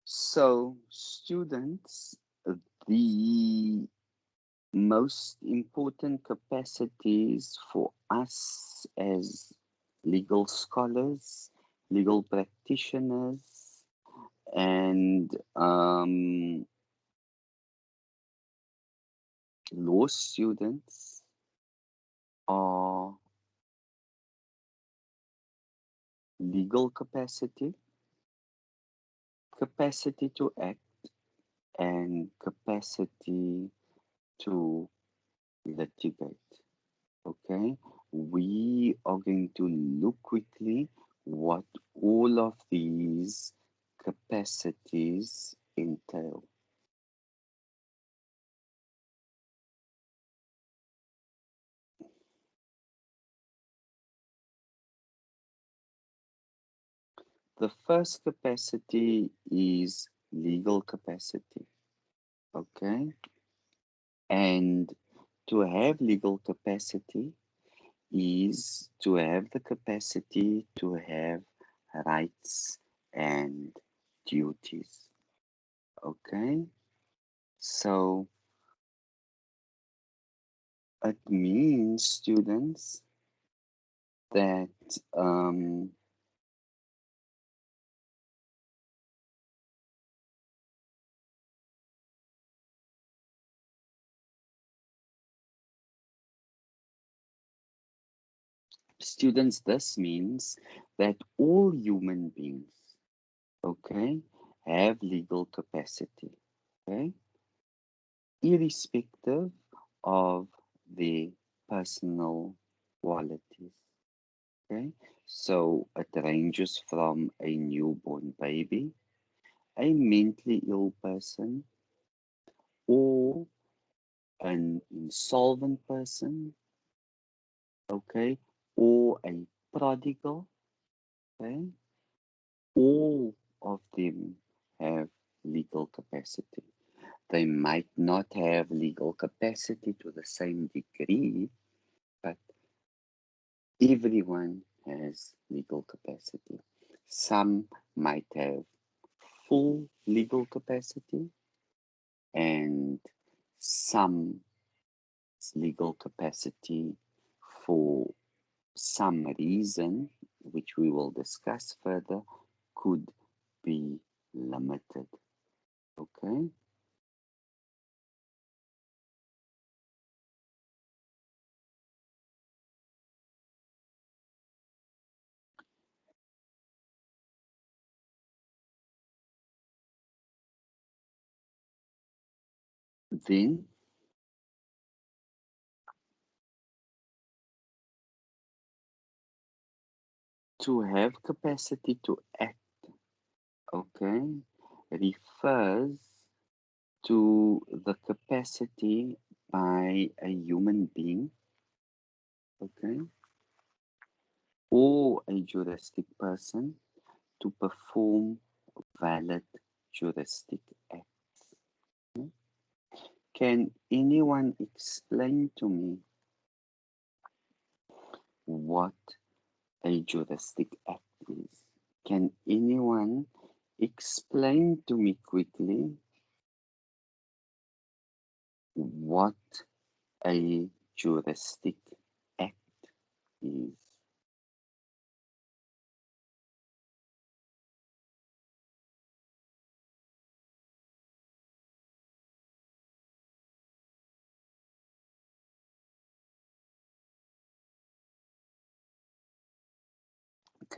So, students, the most important capacities for us as legal scholars, legal practitioners, and law students are legal capacity, capacity to act, and capacity to litigate. Okay, we are going to look quickly what all of these capacities entail. The first capacity is legal capacity. Okay, and to have legal capacity is to have the capacity to have rights and duties. Okay, so it means, students, that students, this means that all human beings, okay, have legal capacity, okay, irrespective of their personal qualities. Okay, so it ranges from a newborn baby, a mentally ill person, or an insolvent person, okay, or a prodigal, okay. All of them have legal capacity. They might not have legal capacity to the same degree, but everyone has legal capacity. Some might have full legal capacity, and some legal capacity for some reason, which we will discuss further, could be limited. Okay? Then, to have capacity to act, okay, refers to the capacity by a human being, okay, or a juristic person to perform valid juristic acts. Okay? Can anyone explain to me what a juristic act is? Can anyone explain to me quickly what a juristic act is?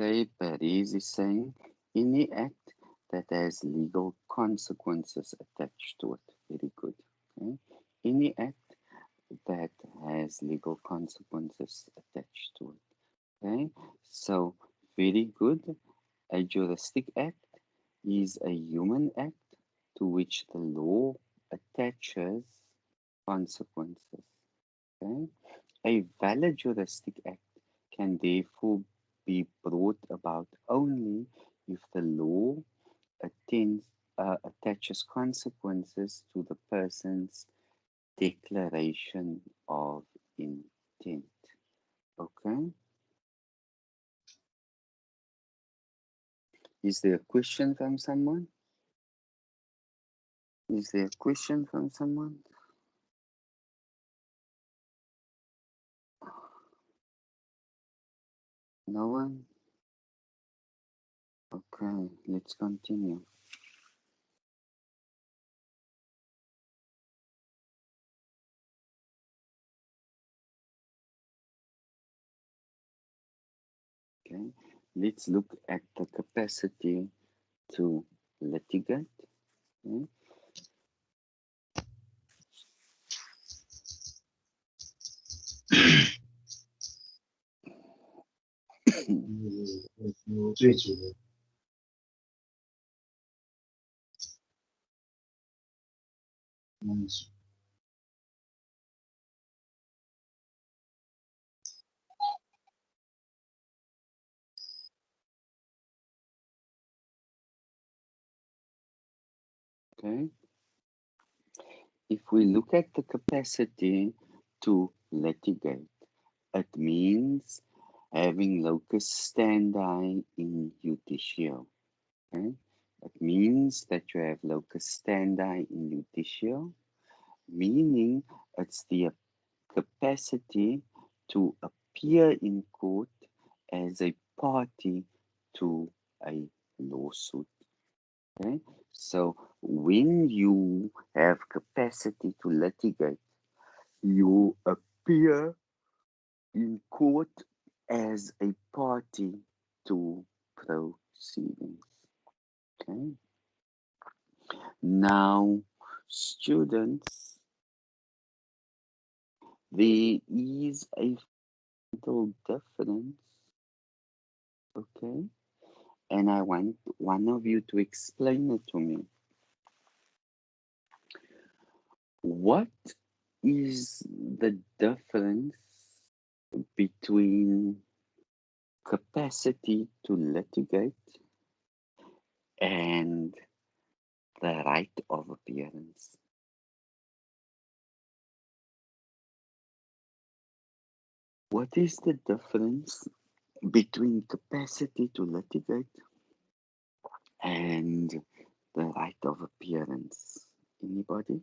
Okay, Paris is saying any act that has legal consequences attached to it. Very good. Okay. Any act that has legal consequences attached to it. Okay. So very good. A juristic act is a human act to which the law attaches consequences. Okay. A valid juristic act can therefore be brought about only if the law attaches consequences to the person's declaration of intent. Okay? Is there a question from someone? Is there a question from someone? No one? Okay, let's continue. Okay, let's look at the capacity to litigate. Okay. Okay, if we look at the capacity to litigate, it means having locus standi in judicio. Okay, it means that you have locus standi in judicio, meaning it's the capacity to appear in court as a party to a lawsuit. Okay, so when you have capacity to litigate, you appear in court as a party to proceedings. Okay, now students, there is a fundamental difference. Okay, and I want one of you to explain it to me. What is the difference between capacity to litigate and the right of appearance? What is the difference between capacity to litigate and the right of appearance? Anybody?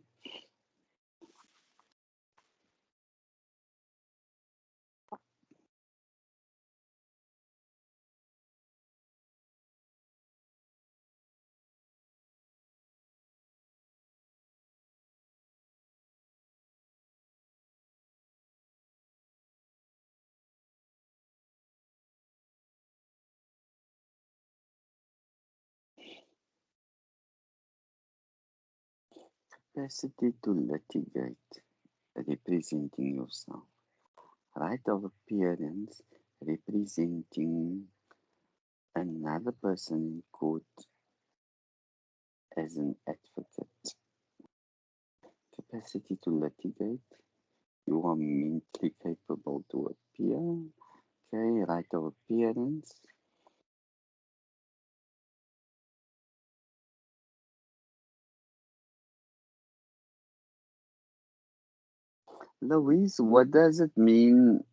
Capacity to litigate, representing yourself. Right of appearance, representing another person in court as an advocate. Capacity to litigate, you are mentally capable to appear. Okay, right of appearance. Louise, what does it mean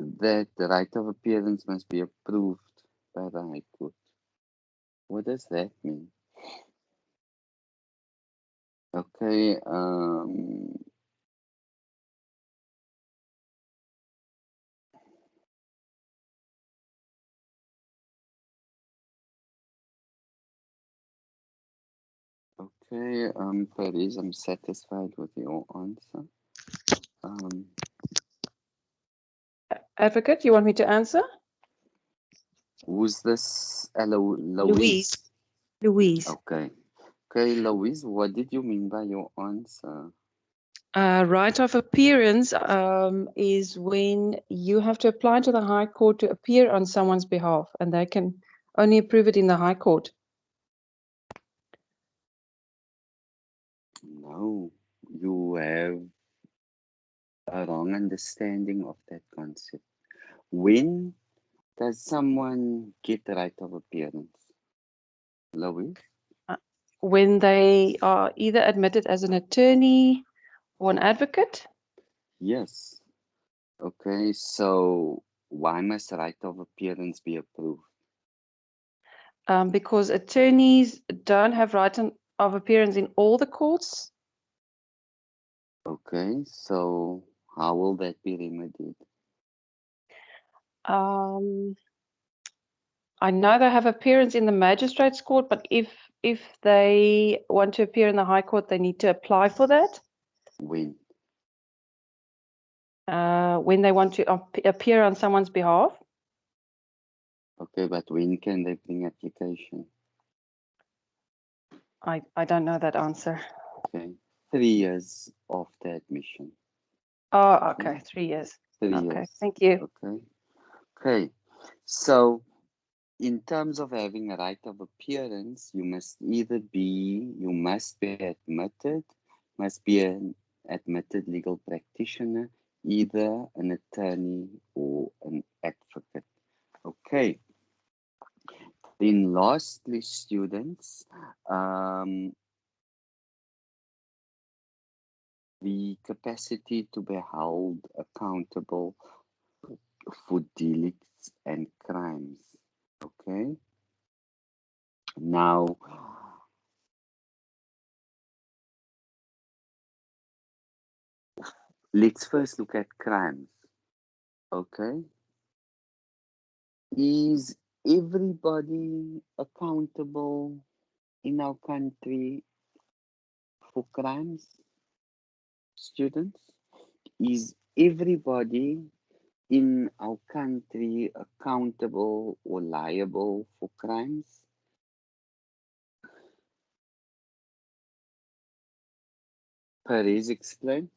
that the right of appearance must be approved by the High Court? What does that mean? Okay, Paris, I'm satisfied with your answer. Advocate, you want me to answer? Who's this? Hello, Louise. Louise. Okay. Okay, Louise, what did you mean by your answer? Right of appearance is when you have to apply to the High Court to appear on someone's behalf, and they can only approve it in the High Court. No, you have a wrong understanding of that concept. When does someone get the right of appearance? Louise? When they are either admitted as an attorney or an advocate. Yes. Okay, so why must right of appearance be approved? because attorneys don't have right of appearance in all the courts. Okay, so how will that be remedied? I know they have appearance in the magistrates court, but if they want to appear in the High Court, they need to apply for that. When? When they want to appear on someone's behalf. Okay, but when can they bring application? I don't know that answer. Okay, 3 years after admission. Oh, okay, 3 years. 3 Okay, years. thank you. Okay, so in terms of having a right of appearance, you must be admitted, must be an admitted legal practitioner, either an attorney or an advocate. Okay. Then lastly, students, the capacity to be held accountable for delicts and crimes. Okay. Now, let's first look at crimes. Okay. Is everybody accountable in our country for crimes? Students, is everybody in our country accountable or liable for crimes? Perez, explain.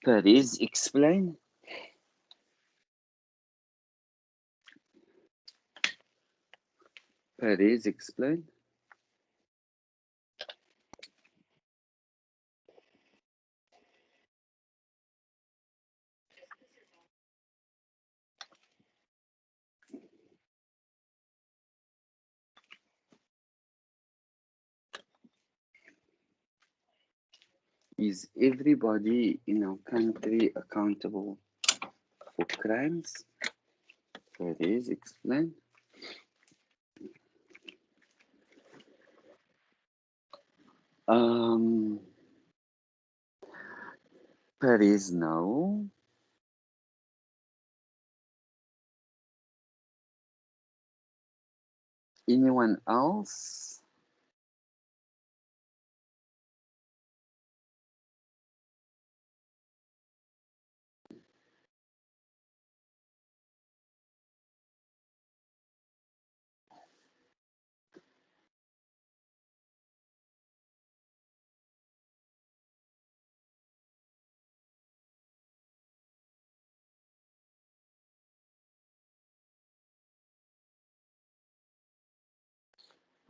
Perez, explain. Perez, explain. Is everybody in our country accountable for crimes? Perez, explain. Perez, no. Anyone else?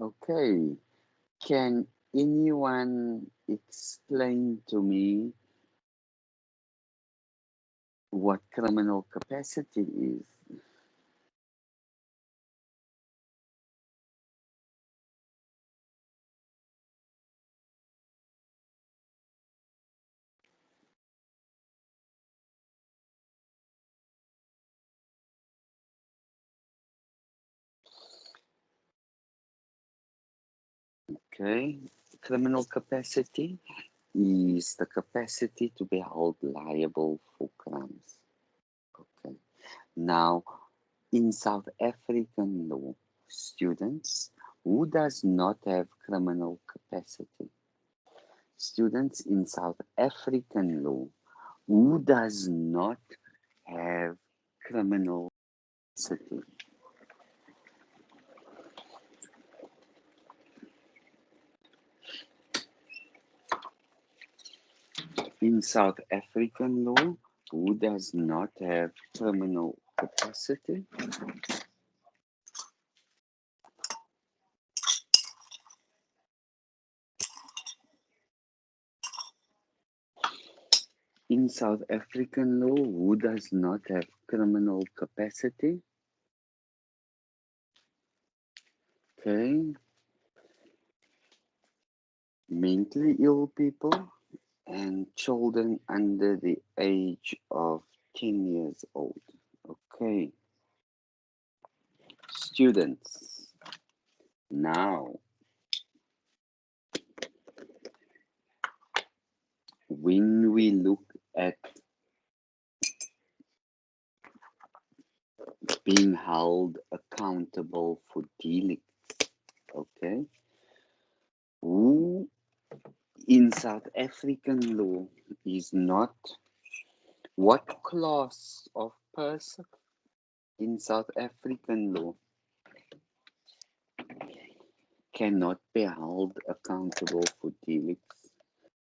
Okay. Can anyone explain to me what criminal capacity is? Okay. Criminal capacity is the capacity to be held liable for crimes. Okay. Now, in South African law, students, who does not have criminal capacity? Students, in South African law, who does not have criminal capacity? In South African law, who does not have criminal capacity? In South African law, who does not have criminal capacity? Okay. Mentally ill people and children under the age of 10 years old. Okay. Students, now when we look at being held accountable for dealing, okay, who in South African law is not, what class of person in South African law cannot be held accountable for dealings?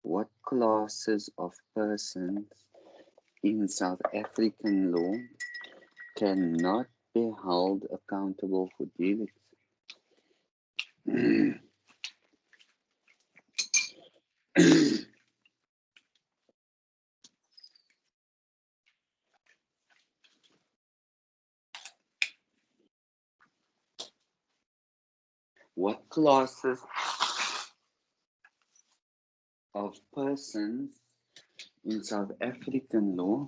What classes of persons in South African law cannot be held accountable for dealings? What classes of persons in South African law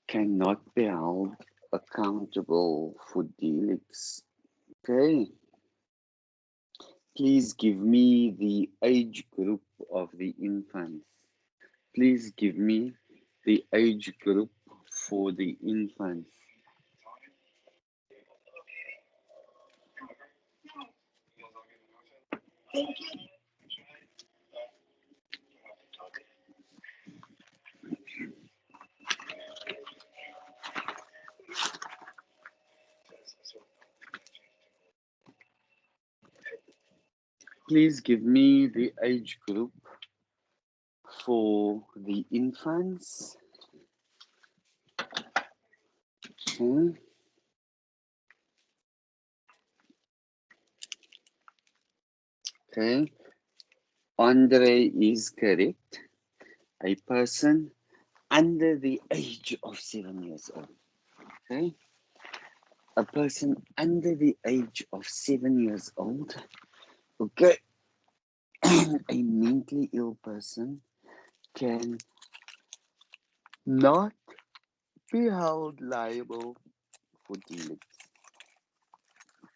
cannot be held accountable for dealings? Okay. Please give me the age group of the infants. Please give me the age group for the infants. Please give me the age group for the infants. Okay. Andre is correct. A person under the age of 7 years old. Okay. A person under the age of 7 years old. Okay. A mentally ill person can not be held liable for dealings.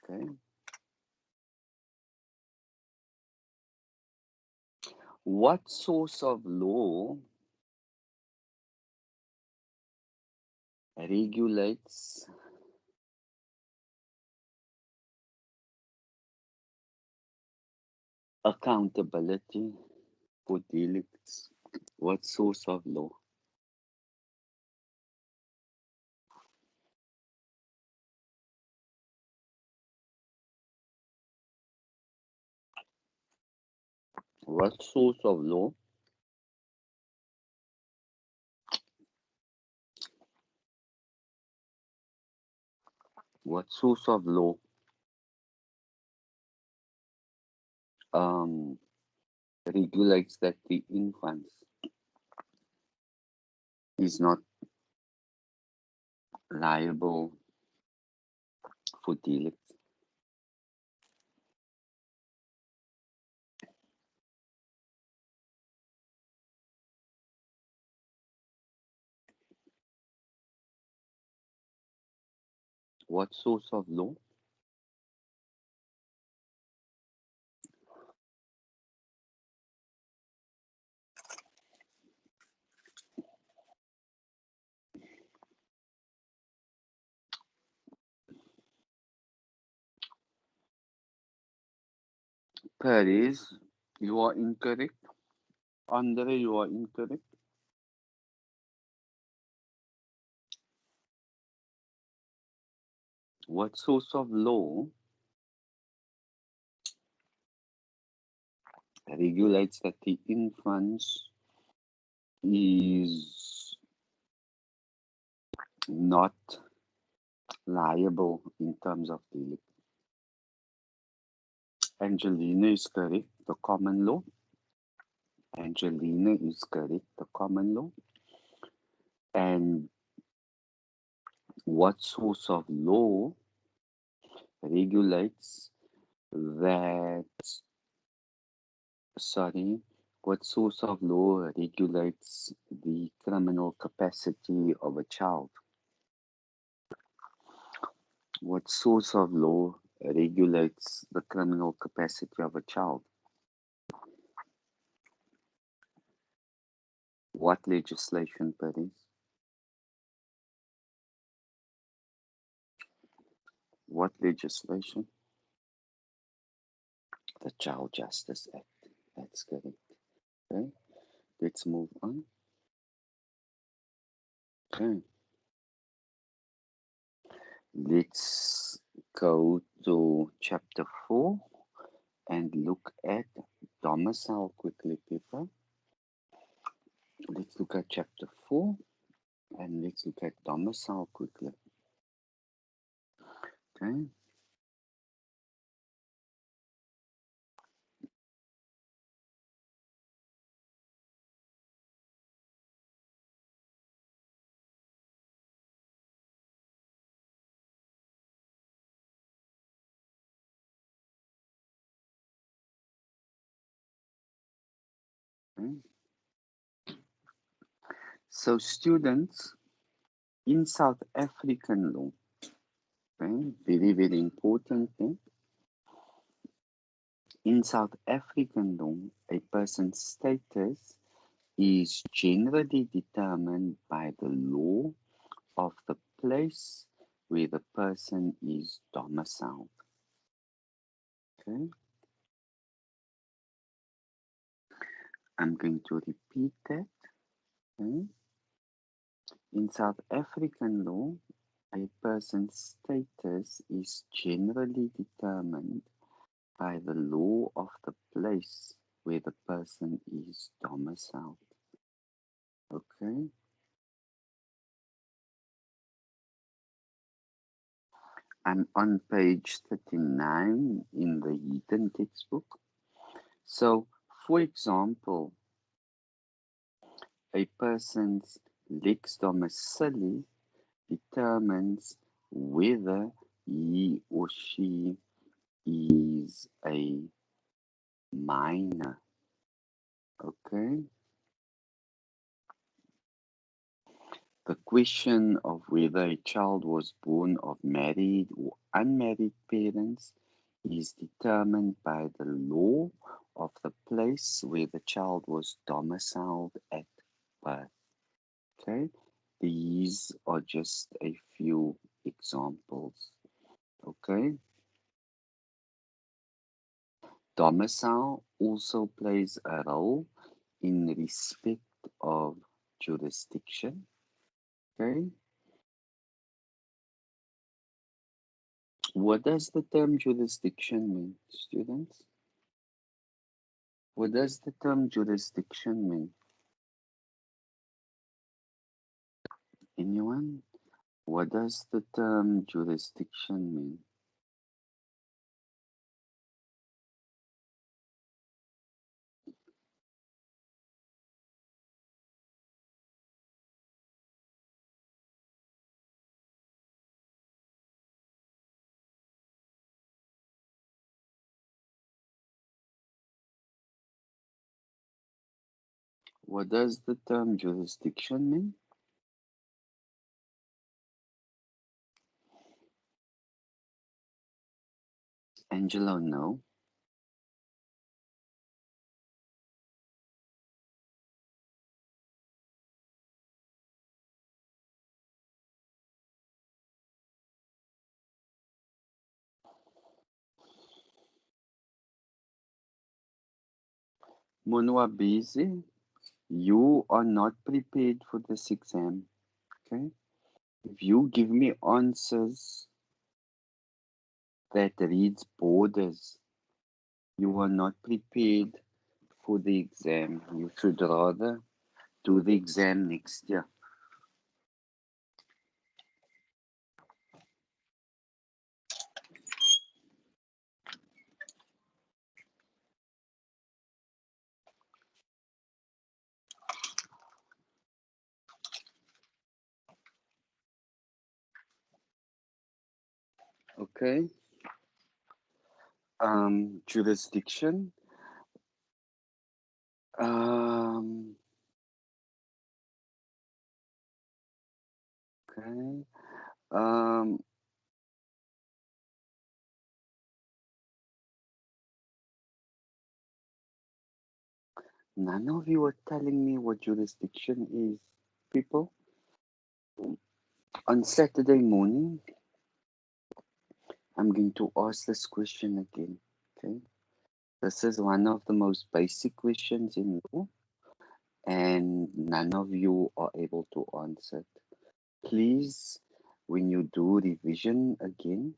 Okay. What source of law regulates accountability for dealings? What source of law? What source of law regulates that the infant is not liable for dealings? What source of law Paris, you are incorrect. Andre, you are incorrect. What source of law regulates that the infant is not liable in terms of dealing? Angelina is correct, the common law. Angelina is correct, the common law. And what source of law regulates that, what source of law regulates the criminal capacity of a child? What source of law regulates the criminal capacity of a child? What legislation, Paris? What legislation? The Child Justice Act. That's correct. Okay, let's move on. Okay, let's go to chapter 4 and look at domicile quickly, people. Let's look at chapter 4 and let's look at domicile quickly. Okay. Okay. So students, in South African law, okay, very, very important thing. In South African law, a person's status is generally determined by the law of the place where the person is domiciled. Okay, I'm going to repeat that. Okay. In South African law, a person's status is generally determined by the law of the place where the person is domiciled. Okay. I'm on page 39 in the Eaton textbook. So, for example, a person's lex domicile determines whether he or she is a minor. Okay. The question of whether a child was born of married or unmarried parents is determined by the law of the place where the child was domiciled at birth. Okay, these are just a few examples. Okay, domicile also plays a role in respect of jurisdiction. Okay, what does the term jurisdiction mean, students? What does the term jurisdiction mean? Anyone? What does the term jurisdiction mean? What does the term jurisdiction mean? Angelo, no. Monwabisi, you are not prepared for this exam. Okay? If you give me answers that reads borders, you are not prepared for the exam. You should rather do the exam next year. Okay? Jurisdiction. Okay. None of you are telling me what jurisdiction is, people. On Saturday morning, I'm going to ask this question again. Okay, this is one of the most basic questions in law, and none of you are able to answer it. Please, when you do revision again,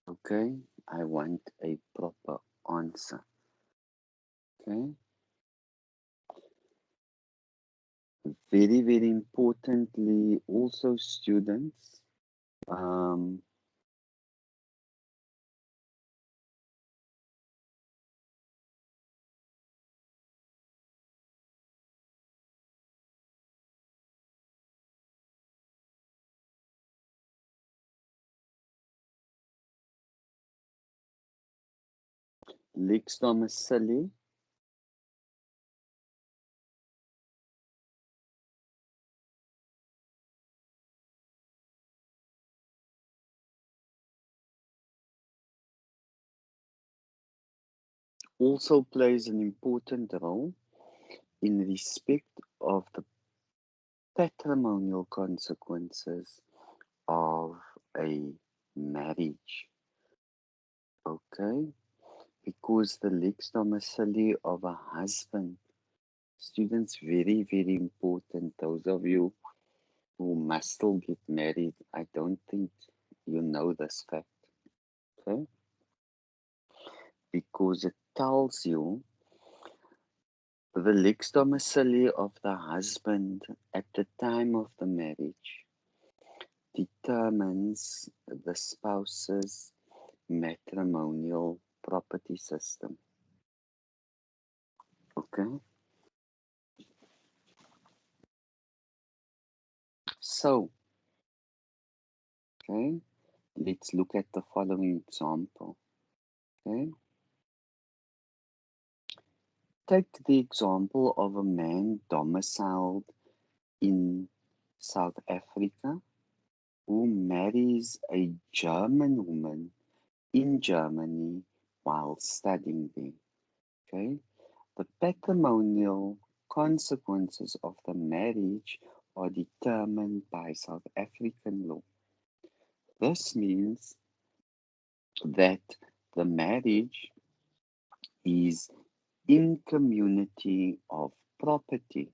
okay, I want a proper answer. Okay, very, very importantly, also students, lex domicile also plays an important role in respect of the patrimonial consequences of a marriage. Okay, because the lex domicile of a husband, students, very, very important. Those of you who must still get married, I don't think you know this fact. Okay, because it tells you the lex domicile of the husband at the time of the marriage determines the spouse's matrimonial property system. Okay, so okay, let's look at the following example. Okay, take the example of a man domiciled in South Africa who marries a German woman in Germany while studying there. Okay, the patrimonial consequences of the marriage are determined by South African law. This means that the marriage is in community of property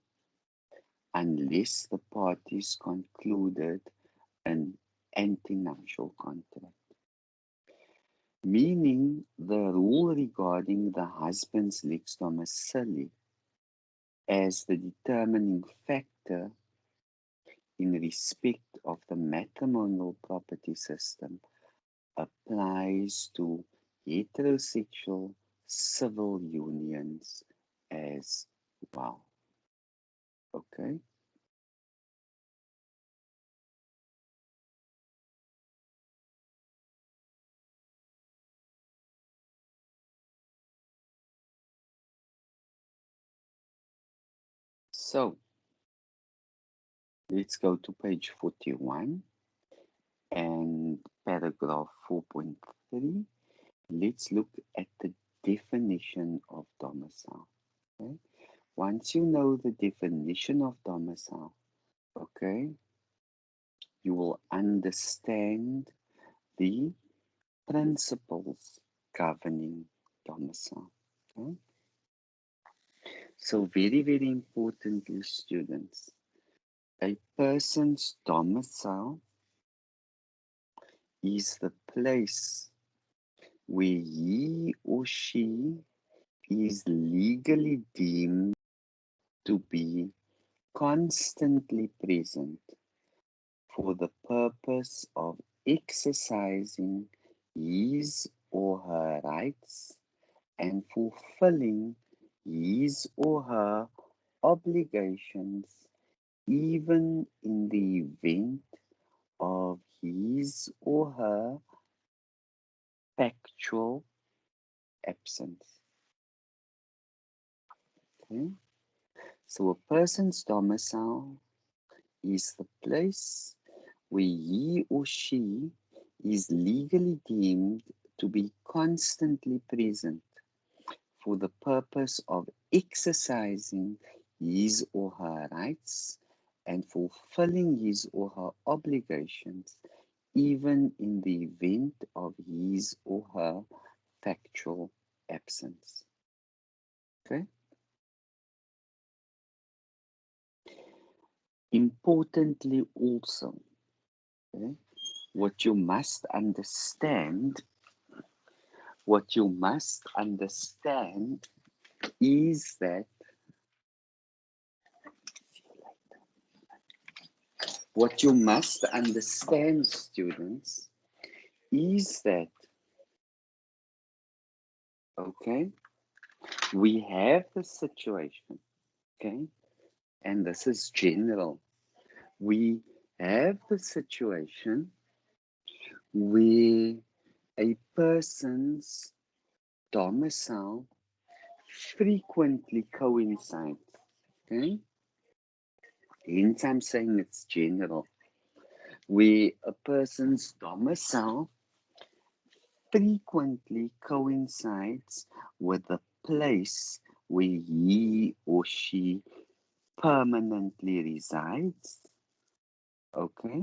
unless the parties concluded an antenuptial contract, meaning the rule regarding the husband's lex domicile as the determining factor in respect of the matrimonial property system applies to heterosexual civil unions as well. Okay? So, let's go to page 41 and paragraph 4.3. Let's look at the definition of domicile. Okay? Once you know the definition of domicile, okay, you will understand the principles governing domicile. Okay? So very, very importantly, students, a person's domicile is the place where he or she is legally deemed to be constantly present for the purpose of exercising his or her rights and fulfilling his or her obligations, even in the event of his or her factual absence. Okay? So a person's domicile is the place where he or she is legally deemed to be constantly present for the purpose of exercising his or her rights and fulfilling his or her obligations, even in the event of his or her factual absence. Okay? Importantly also, okay, what you must understand is that students, is that, okay, we have the situation, okay, and this is general. We have the situation where a person's domicile frequently coincides, okay? Hence I'm saying it's general. Where a person's domicile frequently coincides with the place where he or she permanently resides, okay?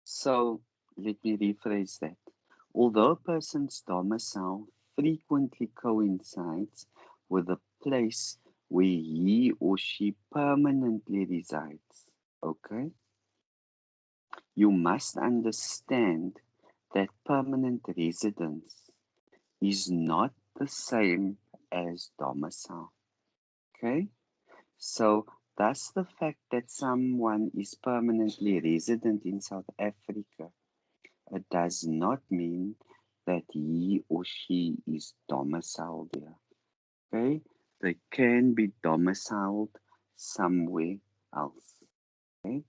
So let me rephrase that. Although a person's domicile frequently coincides with the place where he or she permanently resides, okay, you must understand that permanent residence is not the same as domicile, okay? So thus the fact that someone is permanently resident in South Africa, it does not mean that he or she is domiciled there. Okay? They can be domiciled somewhere else. Okay?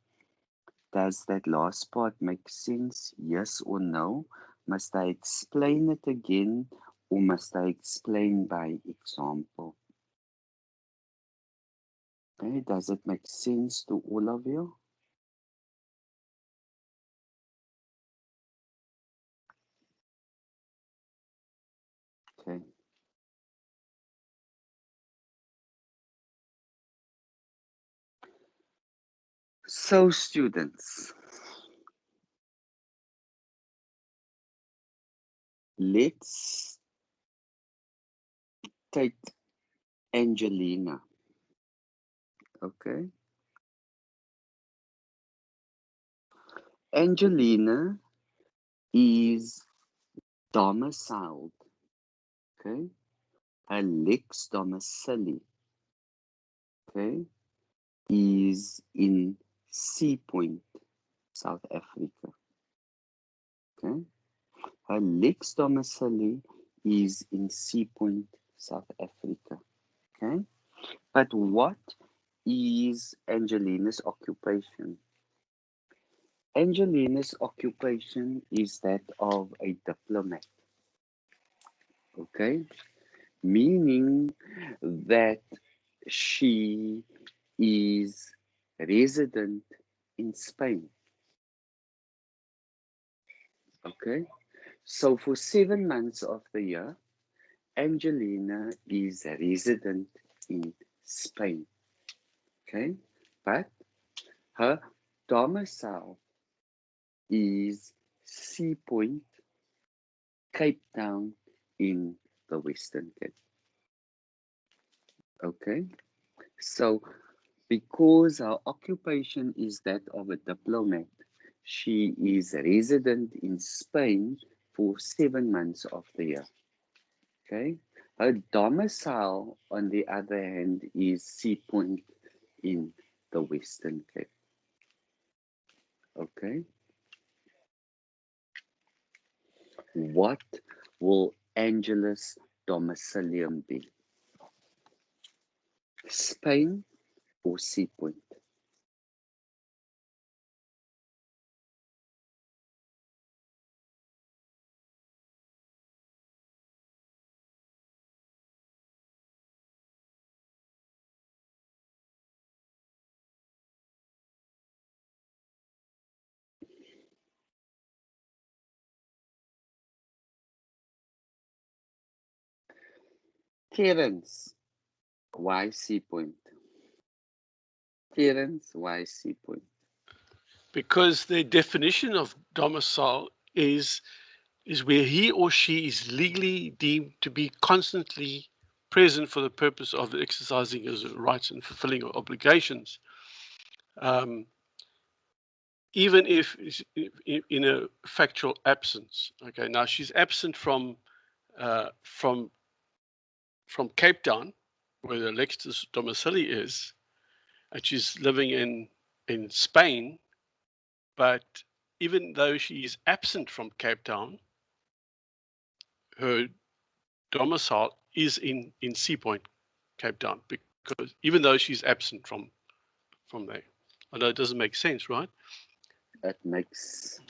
Does that last part make sense? Yes or no? Must I explain it again or must I explain by example? Okay, does it make sense to all of you? Okay. So students, let's take Angelina. Okay. Angelina is domiciled. Okay. Her lex domicile. Okay. Is in Sea Point, South Africa. Okay. Her lex domicile is in Sea Point, South Africa. Okay. But what is Angelina's occupation? Angelina's occupation is that of a diplomat, okay? Meaning that she is resident in Spain, okay? So for 7 months of the year, Angelina is a resident in Spain, okay? But her domicile is Sea Point, Cape Town in the Western Cape. Okay, so because her occupation is that of a diplomat, she is resident in Spain for 7 months of the year. Okay, her domicile, on the other hand, is Sea Point in the Western Cape. Okay, what will Angela's domicilium be? Spain or Sea Point? Terence, why C point? Terence, why C point? Because the definition of domicile is where he or she is legally deemed to be constantly present for the purpose of exercising his rights and fulfilling obligations, even if in a factual absence. Okay, now she's absent from Cape Town, where the Lexus domicile is, and she's living in Spain. But even though she is absent from Cape Town, her domicile is in Sea Point, Cape Town, because even though she's absent from there. I know it doesn't make sense, right? It makes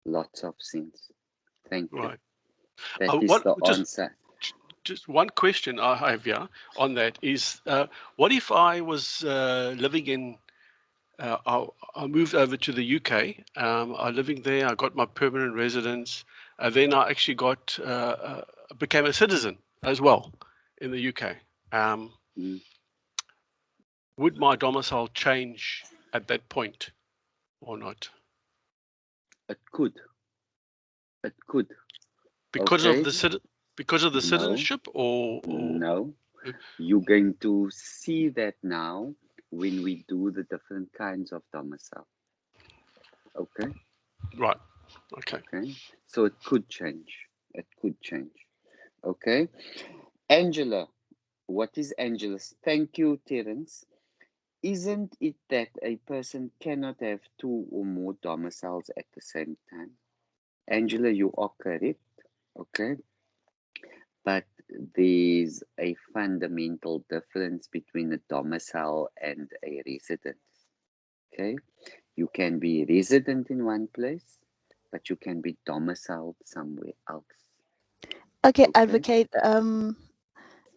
lots of sense. Thank you. Right. That is the answer. Just one question I have here on that is, what if I was living in, I moved over to the UK, I'm living there, I got my permanent residence, then I actually became a citizen as well in the UK. Would my domicile change at that point or not? It could. It could. Because okay. of the citizenship, or no? You're going to see that now when we do the different kinds of domicile. Okay. Right. Okay. Okay. So it could change. It could change. Okay. Angela, what is Angela's? Thank you, Terence. Isn't it that a person cannot have two or more domiciles at the same time? Angela, you are correct. Okay. But there's a fundamental difference between a domicile and a residence. Okay. You can be resident in one place, but you can be domiciled somewhere else. Okay, advocate.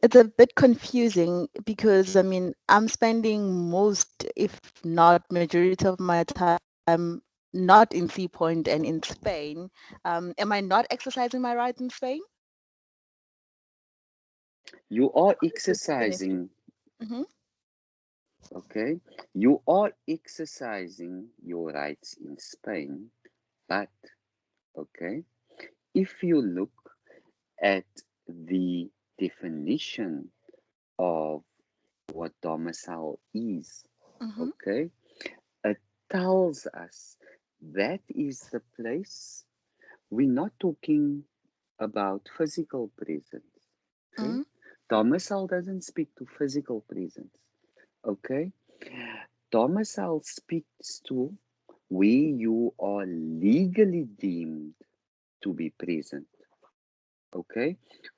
It's a bit confusing because I mean I'm spending most, if not majority of my time not in Sea Point and in Spain. Am I not exercising my rights in Spain? You are exercising. Okay, you are exercising your rights in Spain, but okay, if you look at the definition of what domicile is, okay, it tells us that is the place. We're not talking about physical presence. Okay, domicile doesn't speak to physical presence. Okay, domicile speaks to where you are legally deemed to be present. Okay,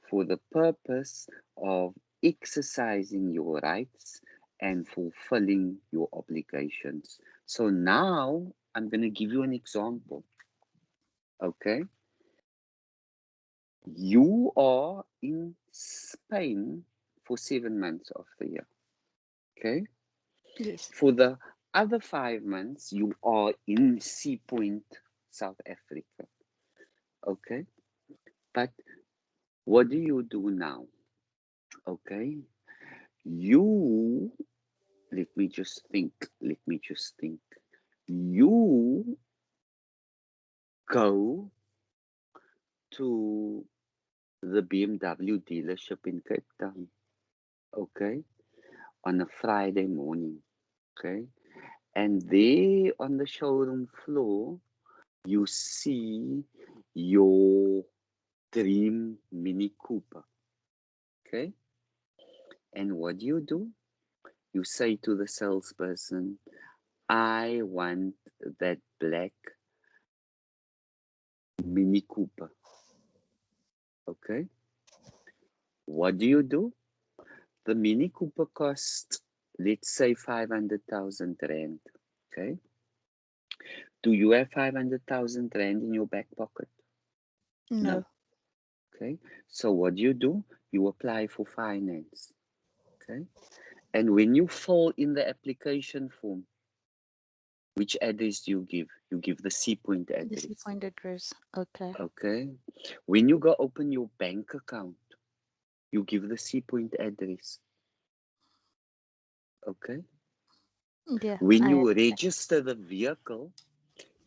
for the purpose of exercising your rights and fulfilling your obligations. So now I'm going to give you an example. Okay, you are in Spain for 7 months of the year. Okay, yes. For the other 5 months, you are in Sea Point, South Africa. Okay, but what do you do now? Okay, let me just think. You go to the BMW dealership in Cape Town, okay, on a Friday morning, okay, and there on the showroom floor, you see your dream Mini Cooper, okay, and what do? You say to the salesperson, I want that black Mini Cooper. Okay. What do? The Mini Cooper costs, let's say, 500,000 Rand. Okay. Do you have 500,000 Rand in your back pocket? No. Okay. So what do? You apply for finance. Okay. And when you fill in the application form, which address do you give? You give the Sea Point address. The Sea Point address. Okay. Okay. When you go open your bank account, you give the C point address. Okay? Yeah. When you register the vehicle,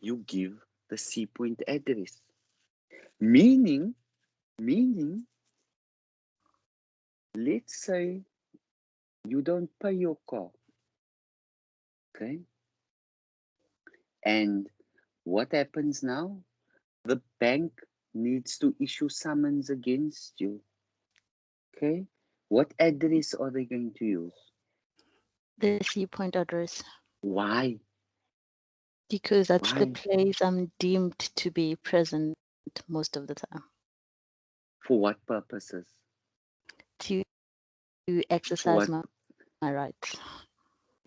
you give the C point address. Meaning, let's say you don't pay your car. Okay? And what happens now? The bank needs to issue summons against you. Okay? What address are they going to use? The C point address. Why? Because that's the Why? place I'm deemed to be present most of the time. For what purposes? To For exercise what? my rights.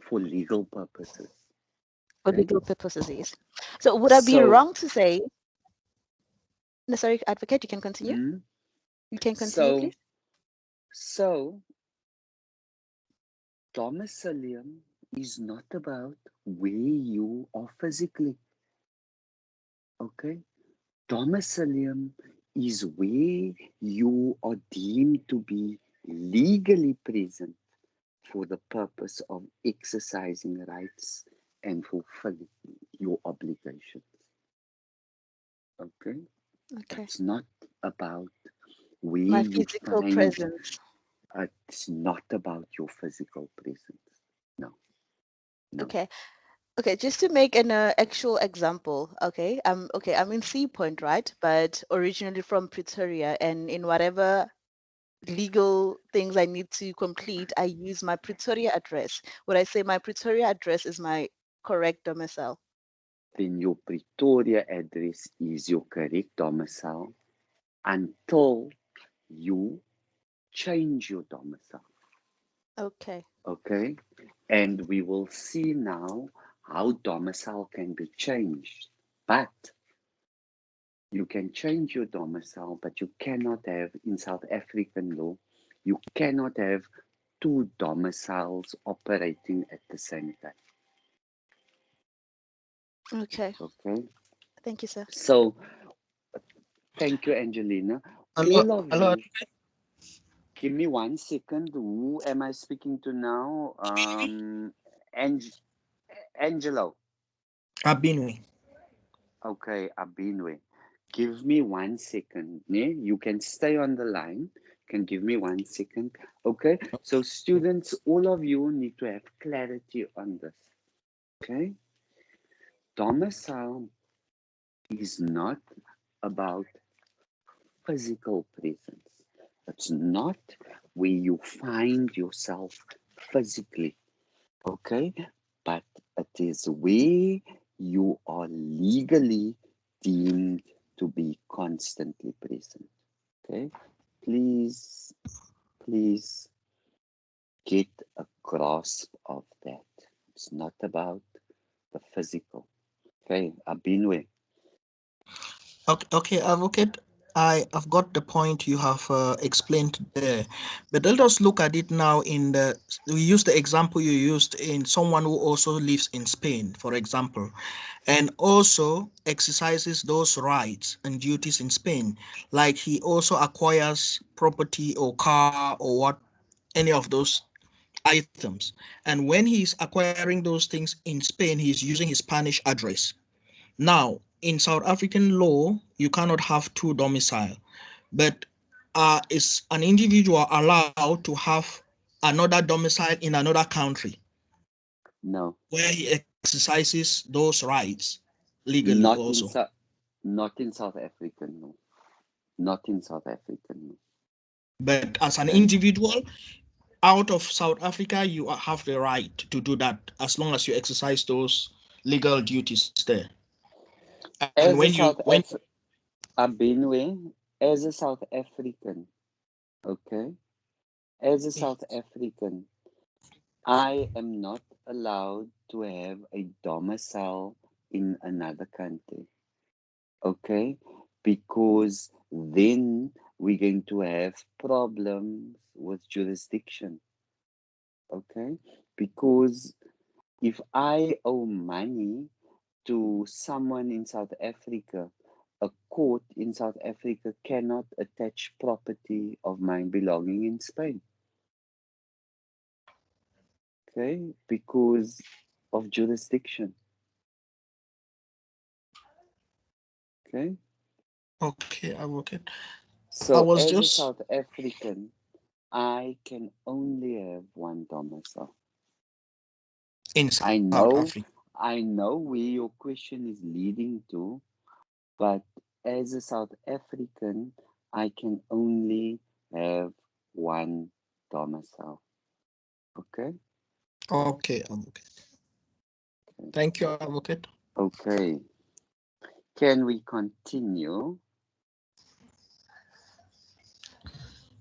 For legal purposes. For Okay? legal purposes, yes. So would I be So, wrong to say, no, sorry, advocate, you can continue. You can continue, please. So, domicilium is not about where you are physically. Okay? Domicilium is where you are deemed to be legally present for the purpose of exercising rights and fulfilling your obligations. Okay? Okay. It's not about where My you physical find. presence. It's not about your physical presence. No. Okay. Okay, just to make an actual example, okay, I'm in Sea Point, right? But originally from Pretoria, and in whatever legal things I need to complete, I use my Pretoria address. Would I say my Pretoria address is my correct domicile? Then your Pretoria address is your correct domicile until you change your domicile. Okay. Okay? And we will see now how domicile can be changed. But you can change your domicile, but you cannot have, in South African law, you cannot have two domiciles operating at the same time. Okay. Okay? Thank you, sir. So, thank you, Angelina. Hello, All of hello. you, give me 1 second. Who am I speaking to now? Angelo. Abinwe. Okay, Abinwe. Give me 1 second. You can stay on the line. Can give me 1 second. Okay, so students, all of you need to have clarity on this. Okay, domicile is not about physical presence. It's not where you find yourself physically. Okay, but it is where you are legally deemed to be constantly present. Okay, please get a grasp of that. It's not about the physical. Okay, Abinwe. Okay, advocate. I've got the point you have explained there, but let us look at it now. We use the example you used in someone who also lives in Spain, for example, and also exercises those rights and duties in Spain, like he also acquires property or car or any of those items. And when he's acquiring those things in Spain, he's using his Spanish address. Now, in South African law, you cannot have two domicile, but is an individual allowed to have another domicile in another country? No. Where he exercises those rights legally Not also? Not in South African law. Not in South African law. But as an Okay. individual, out of South Africa, you have the right to do that as long as you exercise those legal duties there. And As a South Abinwe, as a South African, okay, as a South African, I am not allowed to have a domicile in another country, okay, because then we're going to have problems with jurisdiction, okay, because if I owe money to someone in South Africa, a court in South Africa cannot attach property of mine belonging in Spain. Okay, because of jurisdiction. Okay. Okay, advocate. So was as a just South African, I can only have one domicile. in I South know, Africa. I know where your question is leading to, but as a South African, I can only have one domicile. Okay? Okay, advocate. Thank you, advocate. Okay. Can we continue?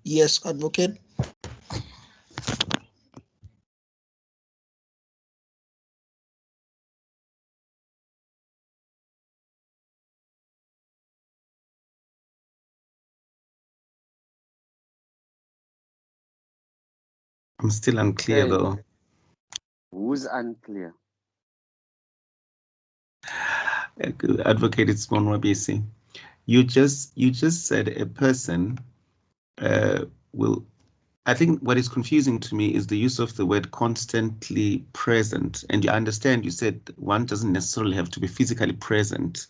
Yes, advocate. I'm still unclear Okay. though. Who's unclear? Advocate, it's Monwabisi. You just said a person will. I think what is confusing to me is the use of the word constantly present. And you understand, you said one doesn't necessarily have to be physically present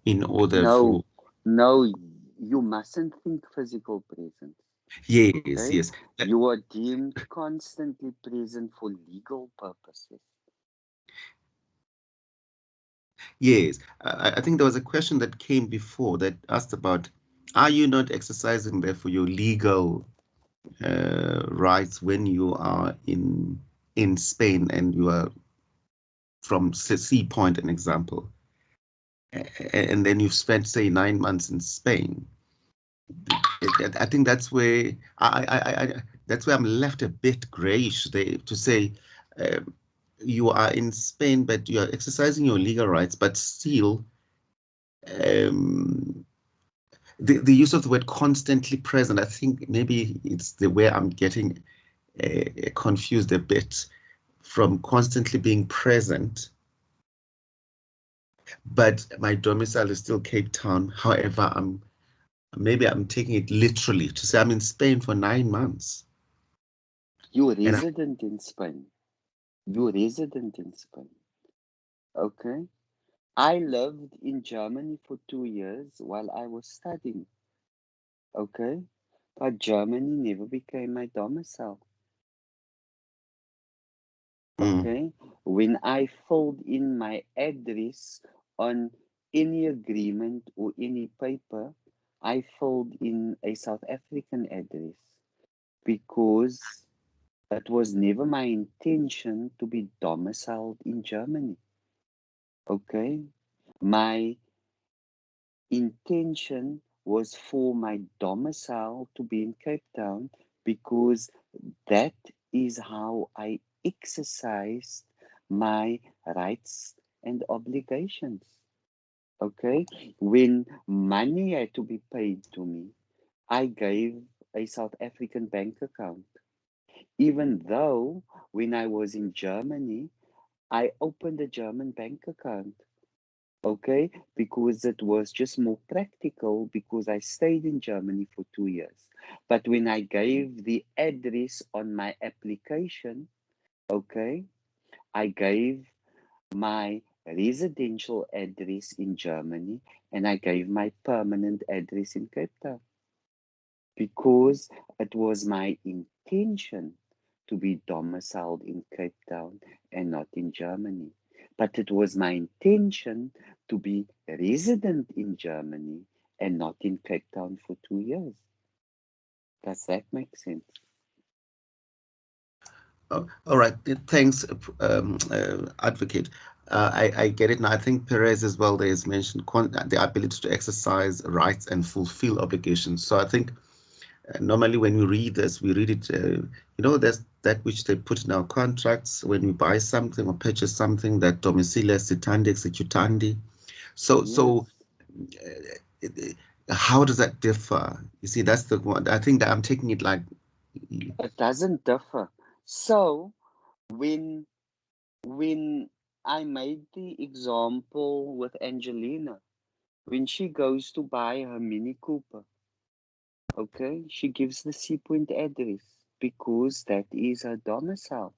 in order for. No, you mustn't think physical presence. Yes, Okay? yes. You are deemed constantly present for legal purposes. Yes. I think there was a question that came before that asked about, are you not exercising therefore your legal rights when you are in Spain and you are from Sea Point, an example, and then you've spent say 9 months in Spain? I think that's where that's where I'm left a bit grayish there to say you are in Spain, but you are exercising your legal rights, but still the use of the word constantly present, I think maybe it's the way I'm getting confused a bit from constantly being present, but my domicile is still Cape Town. However, maybe I'm taking it literally to say I'm in Spain for 9 months. You're resident in Spain. You're resident in Spain. Okay? I lived in Germany for 2 years while I was studying. Okay? But Germany never became my domicile. Okay? When I filled in my address on any agreement or any paper, I filled in a South African address because it was never my intention to be domiciled in Germany. Okay? My intention was for my domicile to be in Cape Town because that is how I exercised my rights and obligations. Okay? When money had to be paid to me, I gave a South African bank account. Even though when I was in Germany, I opened a German bank account. Okay, because it was just more practical because I stayed in Germany for 2 years. But when I gave the address on my application, okay, I gave my residential address in Germany and I gave my permanent address in Cape Town because it was my intention to be domiciled in Cape Town and not in Germany. But it was my intention to be resident in Germany and not in Cape Town for 2 years. Does that make sense? Oh, all right. Thanks, advocate. I get it now. I think Perez as well there has mentioned the ability to exercise rights and fulfill obligations. So I think normally when we read this, we read it, there's that which they put in our contracts when we buy something or purchase something, that domicile citandi executandi. So how does that differ? You see, that's the one. I think that I'm taking it like it doesn't differ. So when I made the example with Angelina, When she goes to buy her Mini Cooper, okay, she gives the C point address because that is her domicile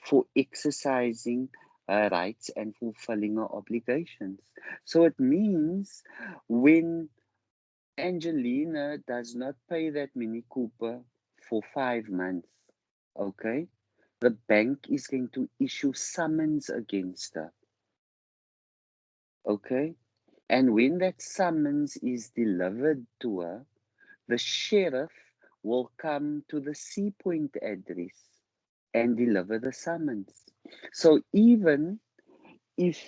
for exercising her rights and fulfilling her obligations. So it means when Angelina does not pay that Mini Cooper for 5 months, okay, the bank is going to issue summons against her, okay? And when that summons is delivered to her, the sheriff will come to the C point address and deliver the summons. So even if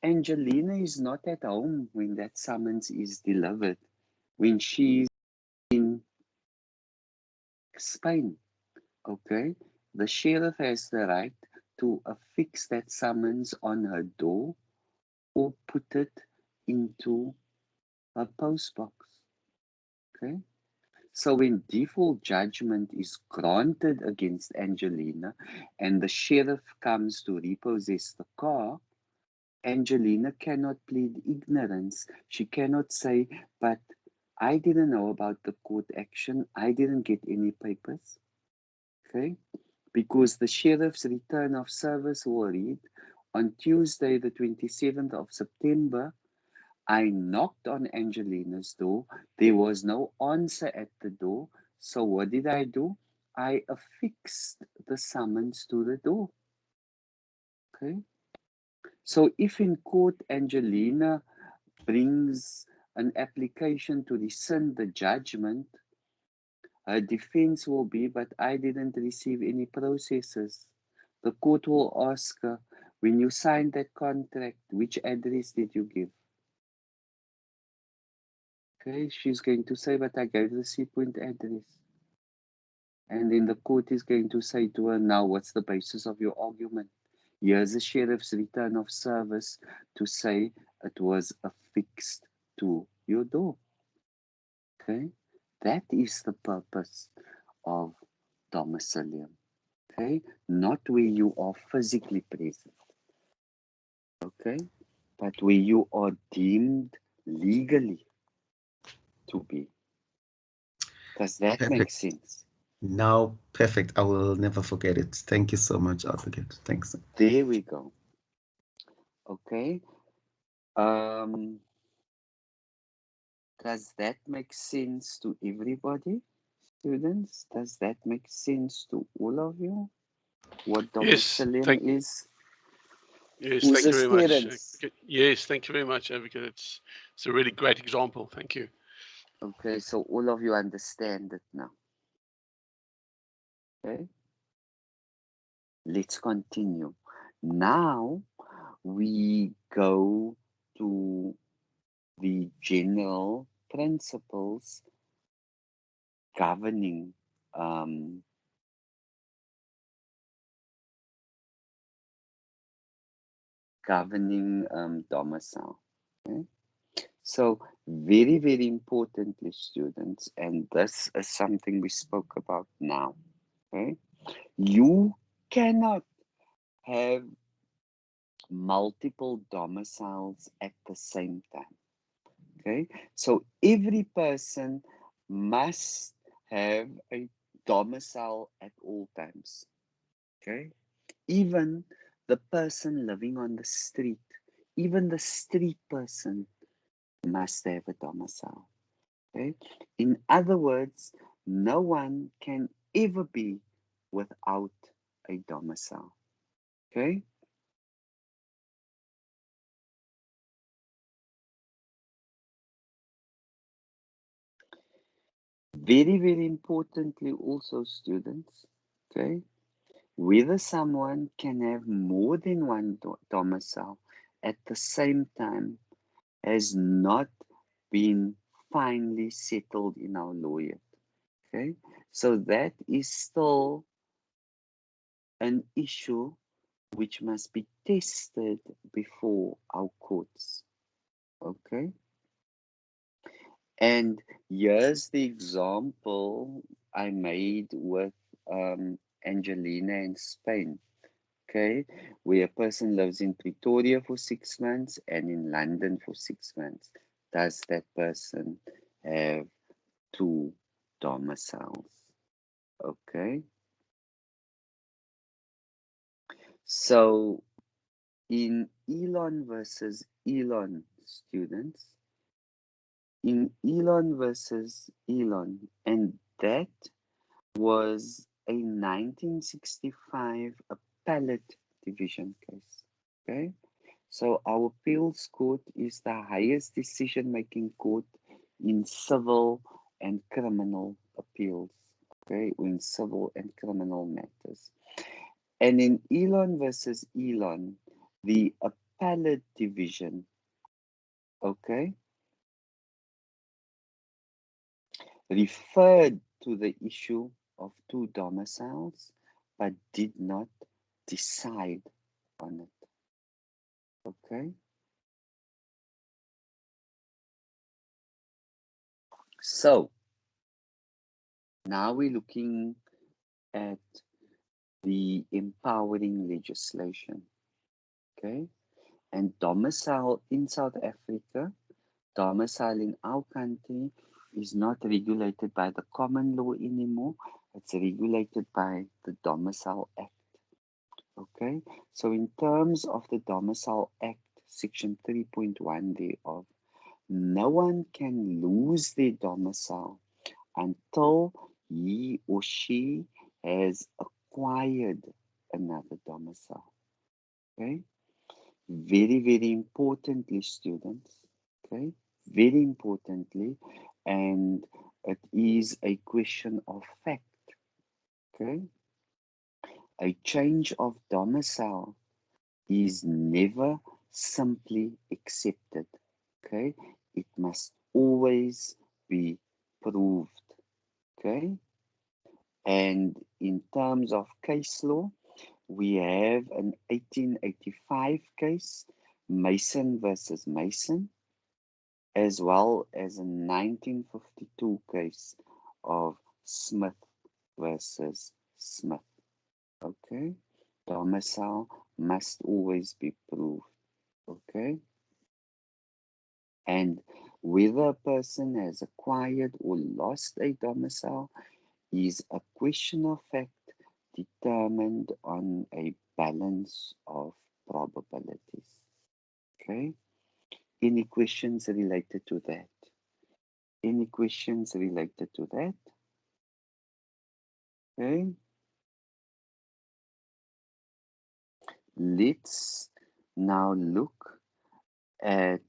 Angelina is not at home when that summons is delivered, when she's in Spain, okay, the sheriff has the right to affix that summons on her door or put it into a postbox, okay? So when default judgment is granted against Angelina and the sheriff comes to repossess the car, Angelina cannot plead ignorance. She cannot say, but I didn't know about the court action. I didn't get any papers. Okay? Because the sheriff's return of service will read, on Tuesday, the 27th of September, I knocked on Angelina's door. There was no answer at the door. So what did I do? I affixed the summons to the door. Okay? So if in court Angelina brings an application to rescind the judgment, her defense will be, but I didn't receive any processes. The court will ask her, when you signed that contract, which address did you give? Okay, she's going to say, but I gave the C point address. And then the court is going to say to her, now what's the basis of your argument? Here's the sheriff's return of service to say it was affixed to your door. Okay, that is the purpose of domicilium. Okay, not where you are physically present. Okay, but where you are deemed legally to be. Does that Perfect. make sense? Now, perfect. I will never forget it. Thank you so much, Advocate. Thanks. There we go. Okay. Does that make sense to everybody, students? Does that make sense to all of you? What Yes, domicilium is? yes, Who's thank the you very much. students? Yes, thank you very much, Advocate. It's a really great example. Thank you. Okay, so all of you understand it now. Okay. Let's continue. Now we go to the general principles governing domicile. Okay? So very, very importantly, students, and this is something we spoke about now. Okay? You cannot have multiple domiciles at the same time. Okay, so every person must have a domicile at all times. Okay, even the person living on the street, even the street person must have a domicile. Okay, in other words, no one can ever be without a domicile. Okay. Very, very importantly also, students, okay, whether someone can have more than one domicile at the same time has not been finally settled in our law yet, okay? So that is still an issue which must be tested before our courts, okay? And here's the example I made with Angelina in Spain. okay, where a person lives in Pretoria for 6 months and in London for 6 months. Does that person have 2 domiciles? Okay. So in Elon versus Elon, students, in Elon versus Elon, and that was a 1965 appellate division case. Okay, so our appeals court is the highest decision-making court in civil and criminal appeals. Okay, in civil and criminal matters. And in Elon versus Elon, the appellate division, okay, referred to the issue of 2 domiciles, but did not decide on it. Okay. So now we're looking at the empowering legislation. Okay. And domicile in South Africa, domicile in our country is not regulated by the common law anymore. It's regulated by the Domicile Act. Okay, so in terms of the Domicile Act, Section 3.1 thereof, no one can lose their domicile until he or she has acquired another domicile. Okay, very, very importantly, students, okay, very importantly, and it is a question of fact, okay, a change of domicile is never simply accepted, okay, it must always be proved, okay, and in terms of case law, we have an 1885 case, Mason versus Mason, as well as a 1952 case of Smith versus Smith. Okay, domicile must always be proved. Okay, and whether a person has acquired or lost a domicile is a question of fact determined on a balance of probabilities. Okay, any questions related to that? Any questions related to that? Okay, let's now look at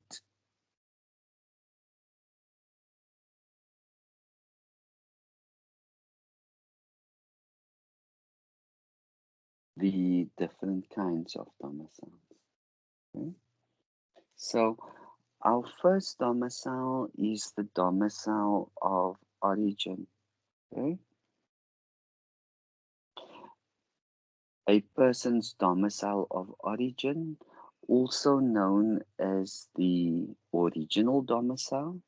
the different kinds of domiciles. Okay, so our first domicile is the domicile of origin. Okay, a person's domicile of origin, also known as the original domicile,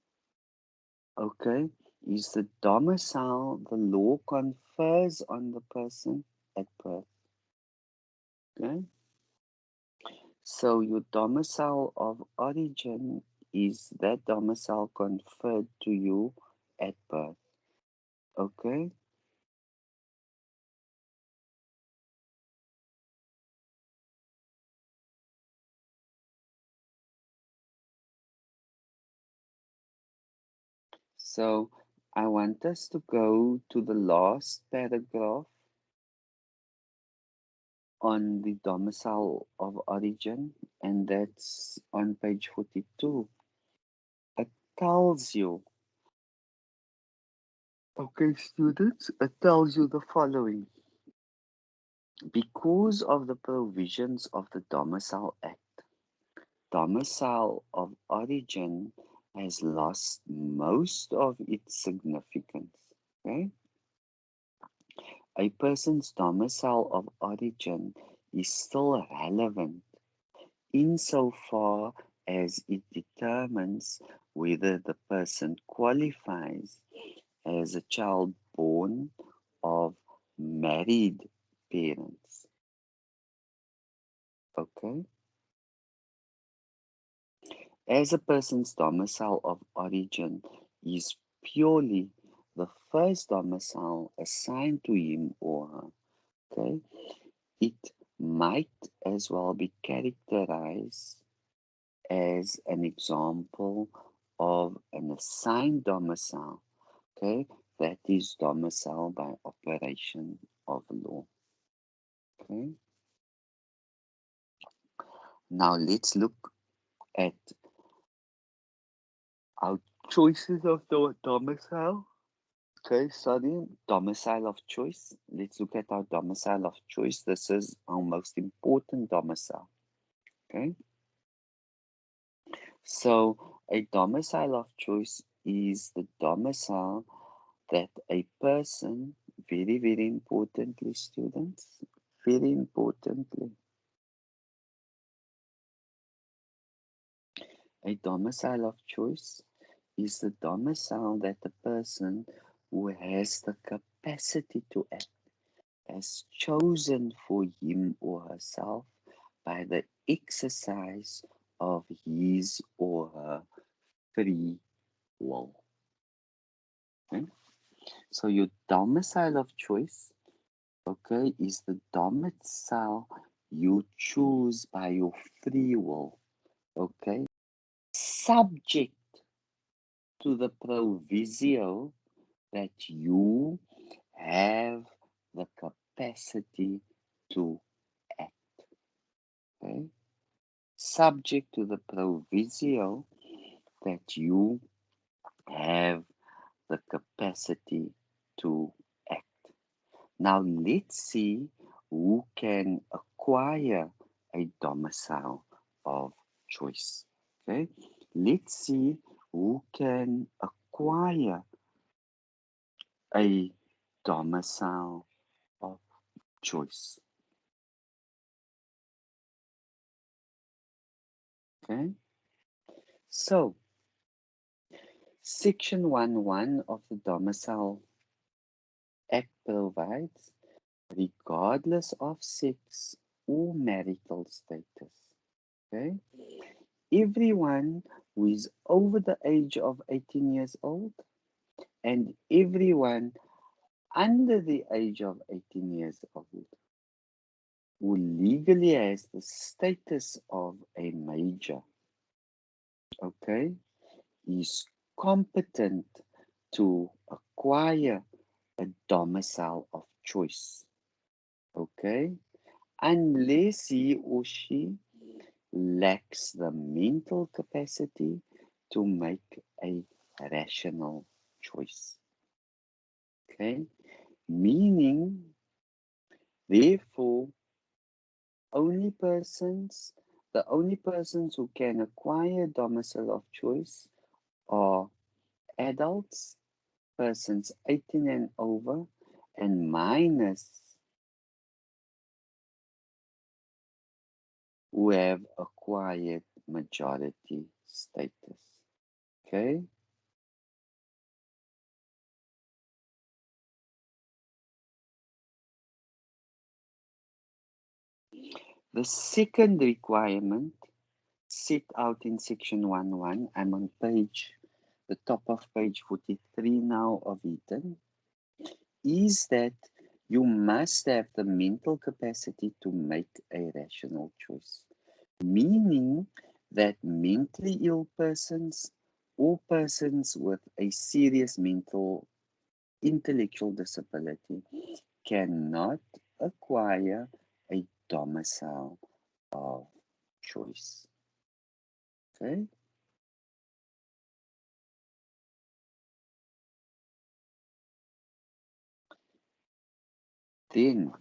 okay, is the domicile the law confers on the person at birth. Okay, so your domicile of origin is that domicile conferred to you at birth. Okay, so I want us to go to the last paragraph on the domicile of origin, and that's on page 42. It tells you, okay, students, it tells you the following. Because of the provisions of the Domicile Act, domicile of origin has lost most of its significance. Okay? A person's domicile of origin is still relevant insofar as it determines whether the person qualifies as a child born of married parents. Okay. As a person's domicile of origin is purely the first domicile assigned to him or her, okay, it might as well be characterized as an example of an assigned domicile, okay, that is domicile by operation of law. Okay. Now let's look at our choices of the domicile. Okay, sorry, domicile of choice. Let's look at our domicile of choice. This is our most important domicile. Okay. So a domicile of choice is the domicile that a person, very, very importantly, students, very importantly, a domicile of choice is the domicile that the person who has the capacity to act has chosen for him or herself by the exercise of his or her free will. Okay? So your domicile of choice, okay, is the domicile you choose by your free will, okay, subject to the proviso that you have the capacity to act, okay, subject to the proviso that you have the capacity to act. Now let's see who can acquire a domicile of choice. Okay, let's see who can acquire a domicile of choice. Okay, so Section 1.1 of the Domicile Act provides, regardless of sex or marital status, okay, everyone who is over the age of 18 years old and everyone under the age of 18 years old who legally has the status of a major, okay, is competent to acquire a domicile of choice, okay, unless he or she lacks the mental capacity to make a rational choice. Okay, meaning, therefore, the only persons who can acquire domicile of choice are adults, persons 18 and over, and minors who have acquired majority status. Okay. The second requirement set out in Section 1.1, I'm on the top of page 43 now of Eden, is that you must have the mental capacity to make a rational choice. Meaning that mentally ill persons or persons with a serious intellectual disability cannot acquire a domicile of choice. Okay? Then,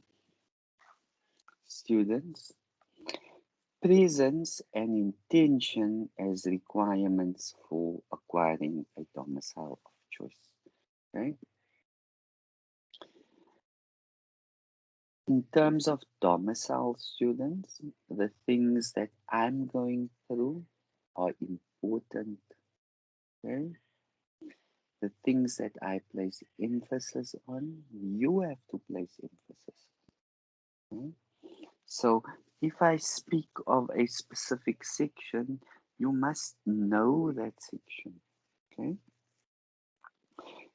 students, presence and intention as requirements for acquiring a domicile of choice. Okay? In terms of domicile, students, the things that I'm going through are important. Okay? The things that I place emphasis on, you have to place emphasis. Okay? So If I speak of a specific section, you must know that section. Okay.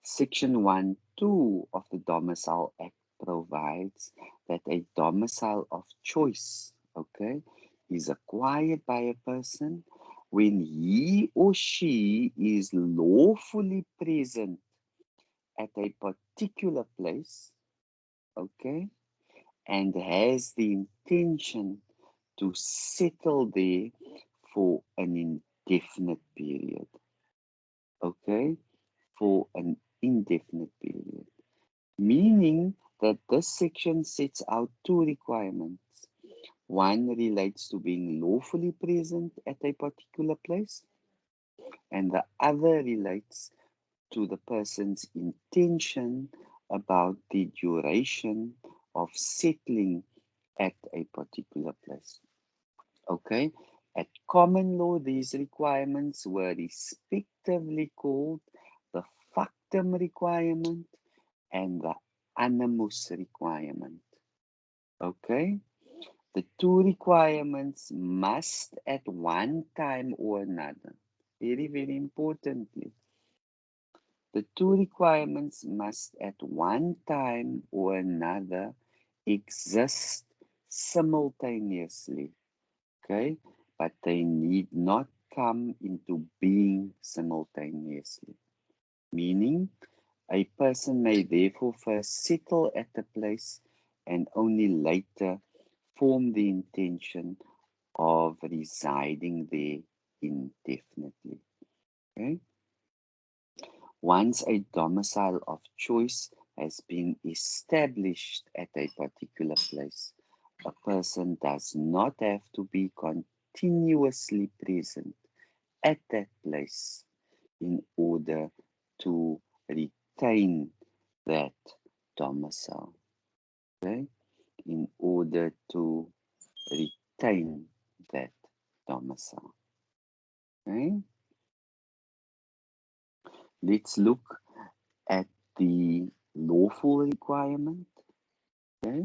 Section 1(2) of the Domicile Act provides that a domicile of choice, okay, is acquired by a person when he or she is lawfully present at a particular place, okay, and has the intention to settle there for an indefinite period, okay, for an indefinite period, meaning that this section sets out two requirements. One relates to being lawfully present at a particular place, and the other relates to the person's intention about the duration of settling at a particular place. Okay, at common law, these requirements were respectively called the factum requirement and the animus requirement. Okay, the two requirements must at one time or another, very, very importantly, the two requirements must at one time or another exist simultaneously, okay? But they need not come into being simultaneously. Meaning, a person may therefore first settle at a place and only later form the intention of residing there indefinitely, okay? Once a domicile of choice has been established at a particular place, a person does not have to be continuously present at that place in order to retain that domicile. Okay? In order to retain that domicile. Okay? Let's look at the lawful requirement. Okay?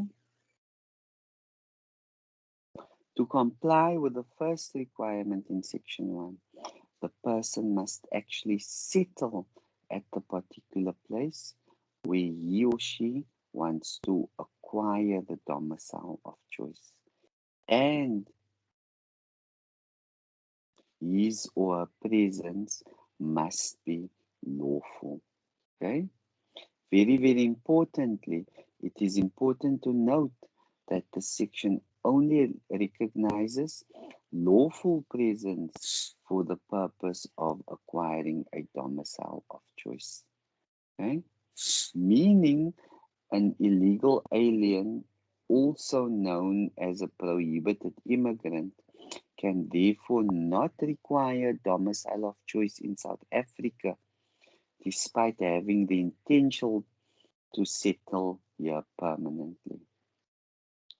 To comply with the first requirement in section 1, the person must actually settle at the particular place where he or she wants to acquire the domicile of choice, and his or her presence must be lawful. Okay? Very, very importantly, it is important to note that the section only recognizes lawful presence for the purpose of acquiring a domicile of choice. Okay? Meaning an illegal alien, also known as a prohibited immigrant, can therefore not require domicile of choice in South Africa, despite having the intention to settle here permanently.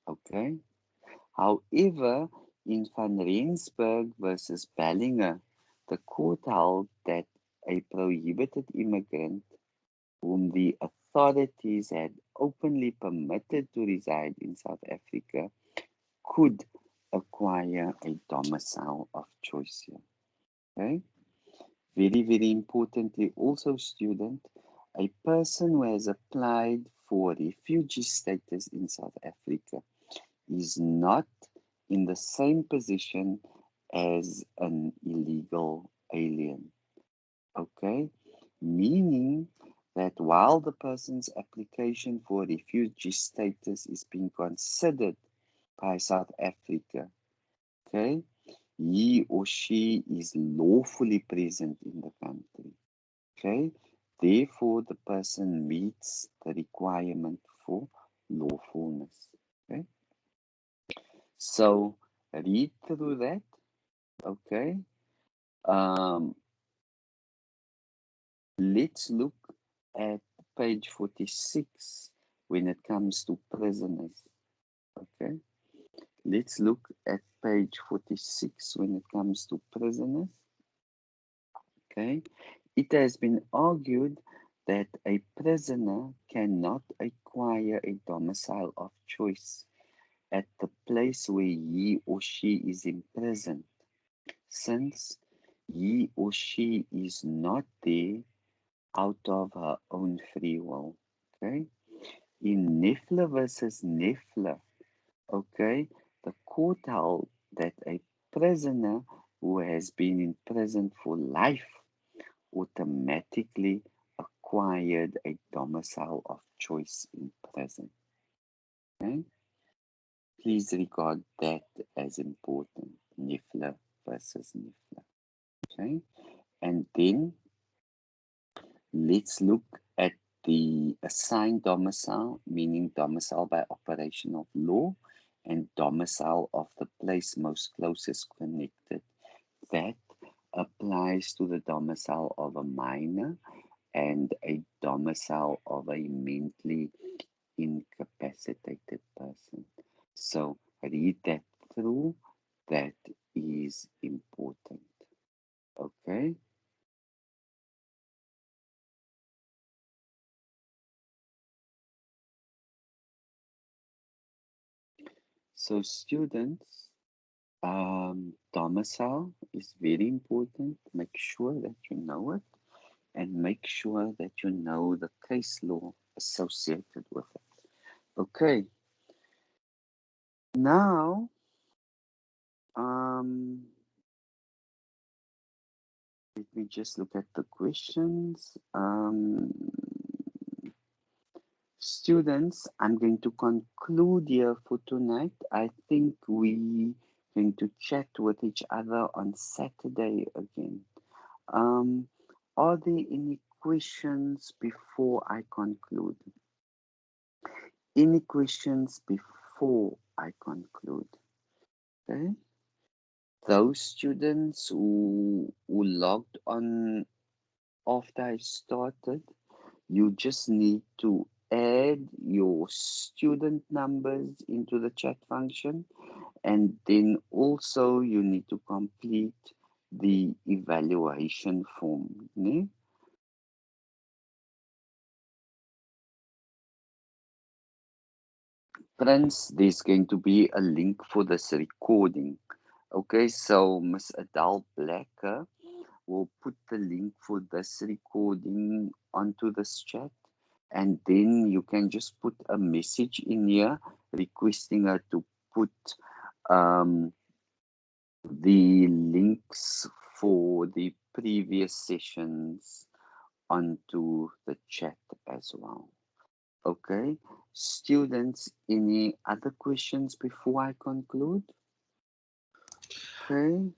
Okay? However, in Van Rensburg versus Ballinger, the court held that a prohibited immigrant whom the authorities had openly permitted to reside in South Africa could acquire a domicile of choice here. Okay? Very, very importantly also, student, a person who has applied for refugee status in South Africa is not in the same position as an illegal alien. Okay? Meaning that while the person's application for refugee status is being considered by South Africa, okay, he or she is lawfully present in the country. Okay, therefore the person meets the requirement for lawfulness. Okay, so read through that. Okay, let's look at page 46 when it comes to prisoners. Okay, let's look at page 46 when it comes to prisoners. Okay, it has been argued that a prisoner cannot acquire a domicile of choice at the place where he or she is imprisoned, since he or she is not there out of her own free will. Okay? In Nefla versus Nefla, okay, the court held that a prisoner who has been in prison for life automatically acquired a domicile of choice in prison. Okay? Please regard that as important. Nefla versus Nefla. Okay? And then let's look at the assigned domicile, meaning domicile by operation of law, and domicile of the place most closest connected. That applies to the domicile of a minor and a domicile of a mentally incapacitated person. So read that through. That is important. Okay? So students, domicile is very important. Make sure that you know it, and make sure that you know the case law associated with it. Okay. Now, let me just look at the questions. Students, I'm going to conclude here for tonight. I think we're going to chat with each other on Saturday again. Are there any questions before I conclude? Any questions before I conclude? Okay. Those students who logged on after I started, you just need to add your student numbers into the chat function, and then also you need to complete the evaluation form. Ne? Prince, there's going to be a link for this recording. Okay, so Miss Adele Blacker will put the link for this recording onto this chat, and then you can just put a message in here requesting her to put the links for the previous sessions onto the chat as well. Okay, students, any other questions before I conclude? Okay.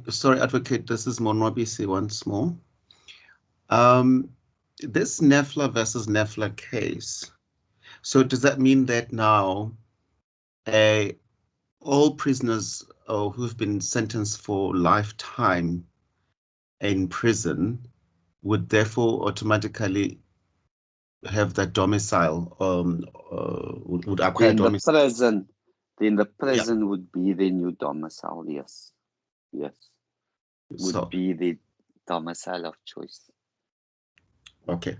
Sorry, Advocate, this is Monwabisi once more. This Nefla versus Nefla case, so does that mean that now all prisoners who've been sentenced for lifetime in prison would therefore automatically have that domicile, would acquire domicile? Then the prison would be the new domicile, yes. Yes. It would be the domicile of choice. Okay,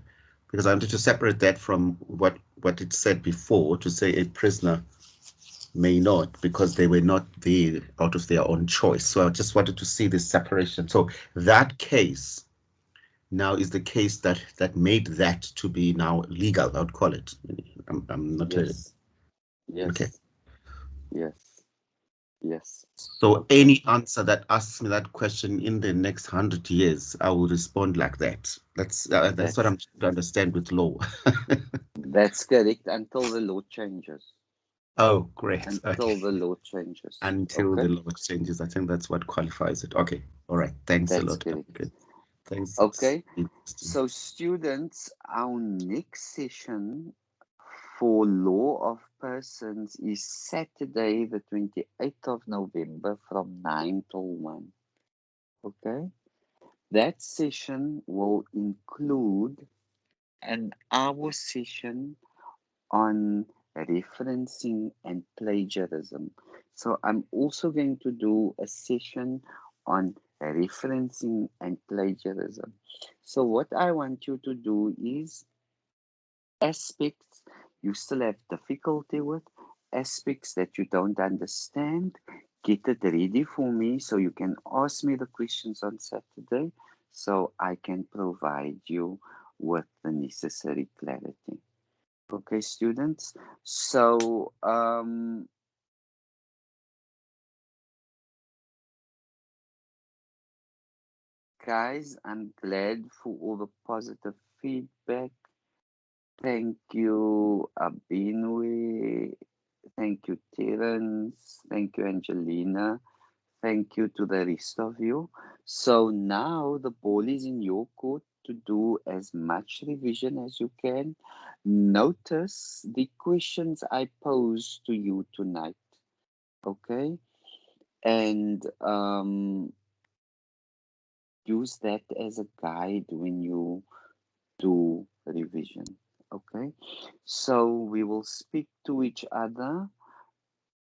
because I wanted to separate that from what it said before, to say a prisoner may not, because they were not there out of their own choice. So I just wanted to see this separation. So that case now is the case that made that to be now legal, I would call it. I'm not yes. Yes. Okay. Yes. Yes. So any answer that asks me that question in the next 100 years, I will respond like that. That's what I'm trying to understand with law. That's correct, until the law changes. Oh, great. Until the law changes. Until the law changes. I think that's what qualifies it. Okay. All right. Thanks a lot. Correct. Thanks. Okay. So students, our next session for law of persons is Saturday, the 28th of November from 9 till 1. Okay. That session will include an hour session on referencing and plagiarism. So I'm also going to do a session on referencing and plagiarism. So what I want you to do is aspects you still have difficulty with, aspects that you don't understand, get it ready for me so you can ask me the questions on Saturday so I can provide you with the necessary clarity. Okay, students. So, guys, I'm glad for all the positive feedback. Thank you, Abinwe. Thank you, Terence. Thank you, Angelina. Thank you to the rest of you. So now the ball is in your court to do as much revision as you can. Notice the questions I pose to you tonight, okay? And use that as a guide when you do revision, okay? So we will speak to each other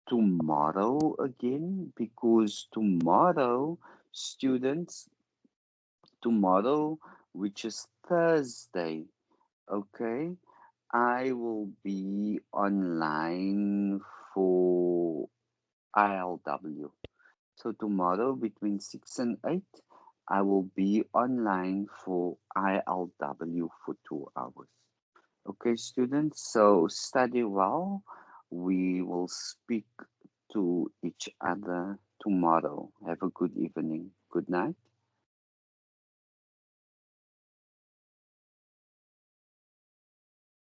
tomorrow again, because tomorrow, students, tomorrow, which is Thursday, okay, I will be online for ILW. So tomorrow between 6 and 8, I will be online for ILW for 2 hours. Okay, students, so study well. We will speak to each other tomorrow. Have a good evening. Good night.